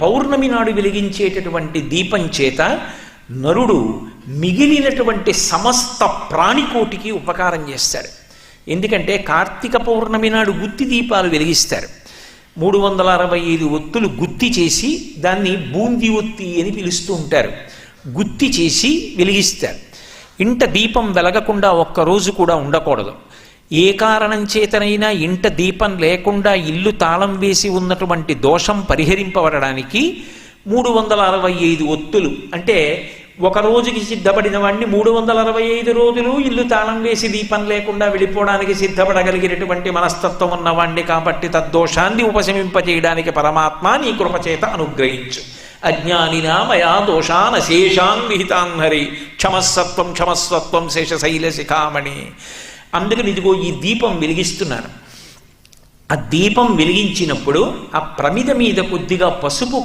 పౌర్ణమి నాడు వెలిగించేటటువంటి దీపం చేత నరుడు మిగిలినటువంటి సమస్త ప్రాణికోటికి ఉపకారం చేస్తాడు. ఎందుకంటే కార్తీక పౌర్ణమి నాడు గుత్తి దీపాలు వెలిగిస్తారు. 365 ఒత్తులు గుత్తి చేసి దాన్ని బూందీ ఒత్తి అని పిలుస్తూ ఉంటారు. గుత్తి చేసి వెలిగిస్తారు. ఇంట దీపం వెలగకుండా ఒక్కరోజు కూడా ఉండకూడదు. ఏ కారణం చేతనైనా ఇంట దీపం లేకుండా ఇల్లు తాళం వేసి ఉన్నటువంటి దోషం పరిహరింపబడడానికి 365 ఒత్తులు అంటే ఒక రోజుకి సిద్ధపడిన వాడిని 365 రోజులు ఇల్లు తాళం వేసి దీపం లేకుండా వెళ్ళిపోవడానికి సిద్ధపడగలిగినటువంటి మనస్తత్వం ఉన్నవాణ్ణి కాబట్టి తద్దోషాన్ని ఉపశమింపజేయడానికి పరమాత్మ నీ కృపచేత అనుగ్రహించు. అజ్ఞానినా మయా దోషాన్ అశేషాన్ విహితాన్ హరి క్షమస్సత్వం క్షమస్వత్వం శేషశైల శిఖామణి. అందుకని ఇదిగో ఈ దీపం వెలిగిస్తున్నాను. ఆ దీపం వెలిగించినప్పుడు ఆ ప్రమిద మీద కొద్దిగా పసుపు